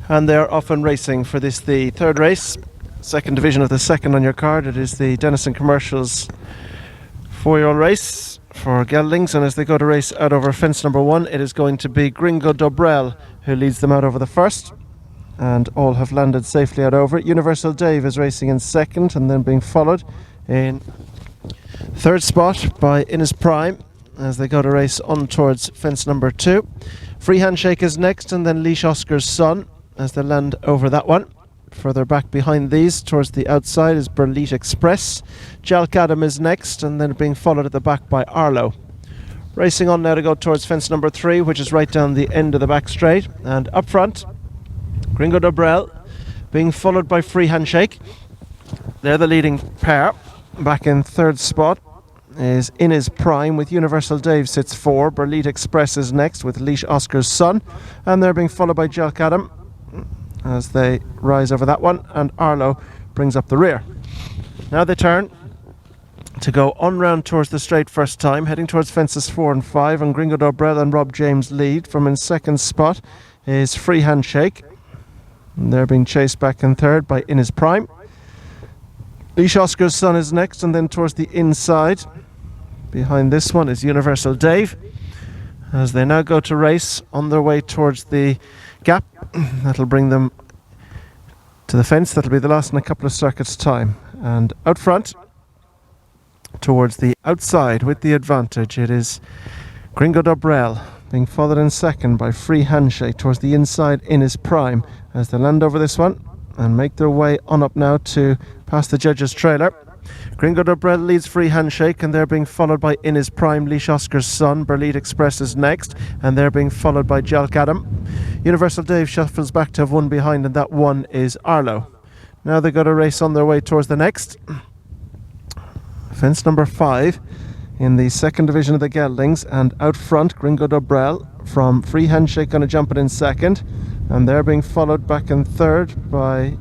And they're off and racing for this, the third race, second division of the second on your card. It is the Dennison Commercials 4-year-old race for geldings, and as they go to race out over fence number 1, it is going to be Gringo Dobrel who leads them out over the first, and all have landed safely out over it. Universal Dave is racing in second and then being followed in third spot by In His Prime as they go to race on towards fence number 2. Free Handshake is next, and then Leash Oscar's Son as they land over that one. Further back behind these towards the outside is Burleet Express. Jalk Adam is next, and then being followed at the back by Arlo. Racing on now to go towards fence number 3, which is right down the end of the back straight, and up front Gringo Dobrel being followed by Free Handshake. They're the leading pair. Back in third spot is In His Prime with Universal Dave sits 4. Burleet Express is next with Leash Oscar's Son, and they're being followed by Jalk Adam as they rise over that one, and Arlo brings up the rear. Now they turn to go on round towards the straight first time, heading towards fences 4 and 5, and Gringo Dobrel and Rob James lead. From in second spot is Free Handshake, and they're being chased back in third by In His Prime. Leash Oscar's Son is next, and then towards the inside behind this one is Universal Dave as they now go to race on their way towards the gap. That'll bring them to the fence. That'll be the last in a couple of circuits time, and out front towards the outside with the advantage it is Gringo Dobrel being followed in second by Free Handshake. Towards the inside In His Prime as they land over this one and make their way on up now to past the judge's trailer. Gringo Dobrel leads Free Handshake, and they're being followed by In His Prime. Leash Oscar's Son. Burleet Express is next, and they're being followed by Jalk Adam. Universal Dave shuffles back to have one behind, and that one is Arlo. Now they got to race on their way towards the next fence number 5 in the second division of the geldings, and out front Gringo Dobrel from Free Handshake going to jump it in second, and they're being followed back in third by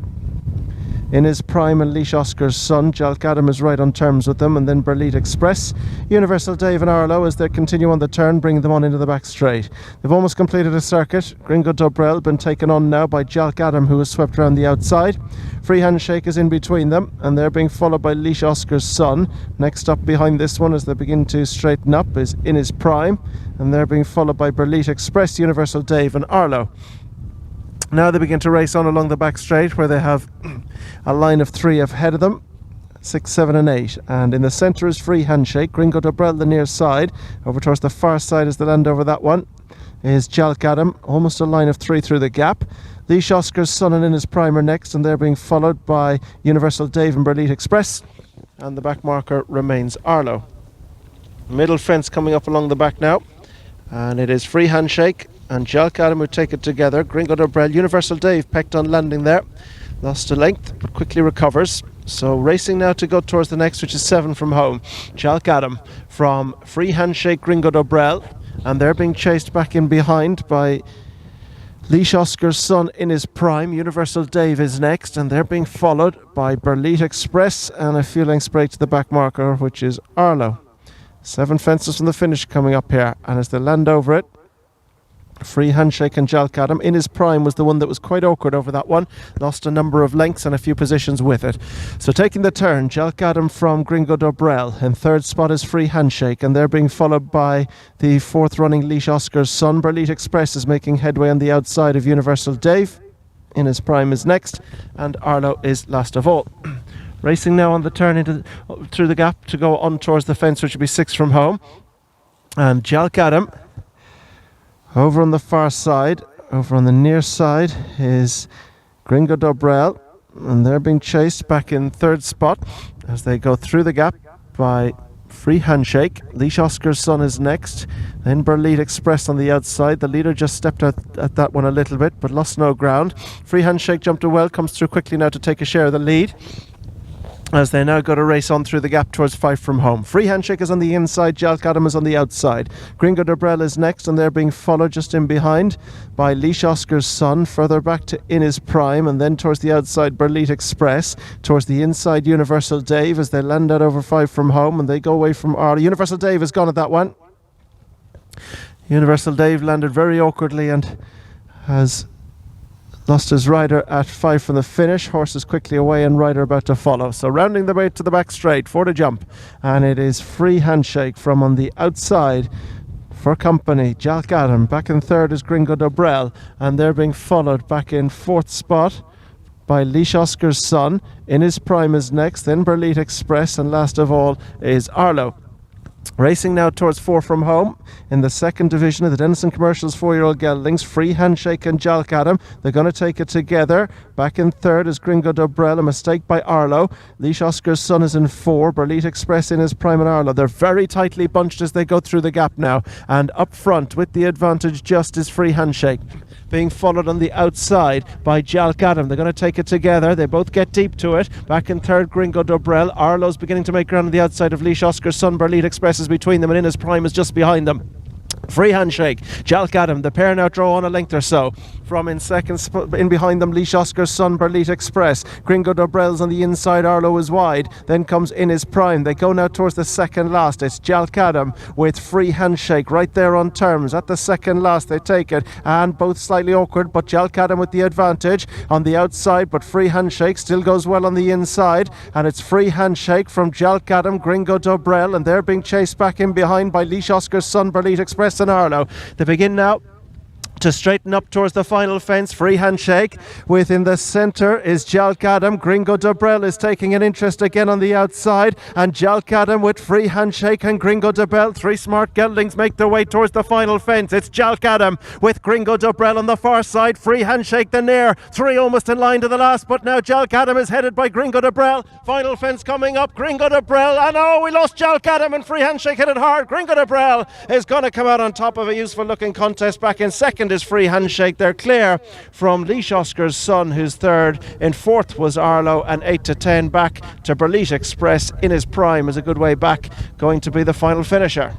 In His Prime and Leash Oscar's Son. Jalk Adam is right on terms with them, and then Burleet Express. Universal Dave and Arlo as they continue on the turn, bringing them on into the back straight. They've almost completed a circuit. Gringo Dobrel been taken on now by Jalk Adam, who was swept around the outside. Free Handshake is in between them, and they're being followed by Leash Oscar's Son. Next up behind this one as they begin to straighten up is In His Prime, and they're being followed by Burleet Express, Universal Dave and Arlo. Now they begin to race on along the back straight, where they have a line of 3 ahead of them, 6, 7 and 8, and in the centre is Free Handshake. Gringo Dobrel the near side. Over towards the far side as they land over that one is Jalk Adam, almost a line of 3 through the gap. Leash Oscar's Son and In His Prime are next, and they're being followed by Universal Dave and Burleet Express, and the back marker remains Arlo. Middle fence coming up along the back now, and it is Free Handshake and Jalk Adam who take it together. Gringo Dobrel, Universal Dave pecked on landing there, lost a length but quickly recovers. So racing now to go towards the next, which is 7 from home. Jalk Adam from Free Handshake, Gringo Dobrel, and they're being chased back in behind by Leash Oscar's Son. In His Prime. Universal Dave is next, and they're being followed by Burleet Express and a few lengths break to the back marker, which is Arlo. 7 fences from the finish coming up here, and as they land over it, Free Handshake and Jalk Adam. In His Prime was the one that was quite awkward over that one, lost a number of lengths and a few positions with it. So taking the turn, Jalk Adam from Gringo Dobrel. In third spot is Free Handshake, and they're being followed by the 4th running Leash Oscar's Son. Burleet Express is making headway on the outside of Universal Dave. In His Prime is next, and Arlo is last of all. Racing now on the turn through the gap to go on towards the fence, which will be 6 from home, and Jalk Adam. Over on the far side, over on the near side is Gringo Dobrel, and they're being chased back in third spot as they go through the gap by Free Handshake. Leash Oscar's Son is next, then Burleet Express on the outside. The leader just stepped out at that one a little bit but lost no ground. Free Handshake jumped a well, comes through quickly now to take a share of the lead as they now go to race on through the gap towards 5 from home. Free Handshake is on the inside, Jalk Adam is on the outside. Gringo Dobrel is next, and they're being followed just in behind by Leash Oscar's Son. Further back to In His Prime, and then towards the outside Burleet Express. Towards the inside Universal Dave as they land out over 5 from home, and they go away from Arlo. Universal Dave has gone at that one. Universal Dave landed very awkwardly and has Lost his rider at 5 from the finish. Horse is quickly away and rider about to follow. So rounding the way to the back straight for the jump. And it is Free Handshake from on the outside for company. Jalk Adam. Back in third is Gringo Dobrel. And they're being followed back in fourth spot by Leash Oscar's Son. In his prime is next. Then Burleet Express. And last of all is Arlo. Racing now towards 4 from home in the second division of the Dennison Commercials 4-year-old geldings. Free Handshake and Jalk Adam. They're going to take it together. Back in third is Gringo Dobrel. A mistake by Arlo. Leash Oscar's Son is in 4. Burleet Express in his prime and Arlo. They're very tightly bunched as they go through the gap now. And up front with the advantage just is Free Handshake, being followed on the outside by Jalk Adam. They're going to take it together. They both get deep to it. Back in third, Gringo Dobrel. Arlo's beginning to make ground on the outside of Leash Oscar's Son. Burleet Express is between them, and in his prime is just behind them. Free Handshake, Jalk Adam. The pair now draw on a length or so. From in second, in behind them, Leash Oscar's Son, Burleet Express. Gringo Dobrel's on the inside, Arlo is wide. Then comes in his prime. They go now towards the second last. It's Jalk Adam with Free Handshake right there on terms. At the second last, they take it. And both slightly awkward, but Jalk Adam with the advantage on the outside. But Free Handshake still goes well on the inside. And it's Free Handshake from Jalk Adam, Gringo Dobrel. And they're being chased back in behind by Leash Oscar's Son, Burleet Express and Arlo. They begin now to straighten up towards the final fence. Free Handshake. Within the centre is Jalk Adam. Gringo Dobrel is taking an interest again on the outside. And Jalk Adam with Free Handshake and Gringo Dobrel. 3 smart geldings make their way towards the final fence. It's Jalk Adam with Gringo Dobrel on the far side. Free Handshake the near. 3 almost in line to the last, but now Jalk Adam is headed by Gringo Dobrel. Final fence coming up. Gringo Dobrel. And oh, we lost Jalk Adam, and Free Handshake hit it hard. Gringo Dobrel is going to come out on top of a useful looking contest. Back in second is Free Handshake. They're clear from Leash Oscar's Son, who's third. In fourth was Arlo, and 8 to 10 back to Burleet Express in his prime is a good way back, going to be the final finisher.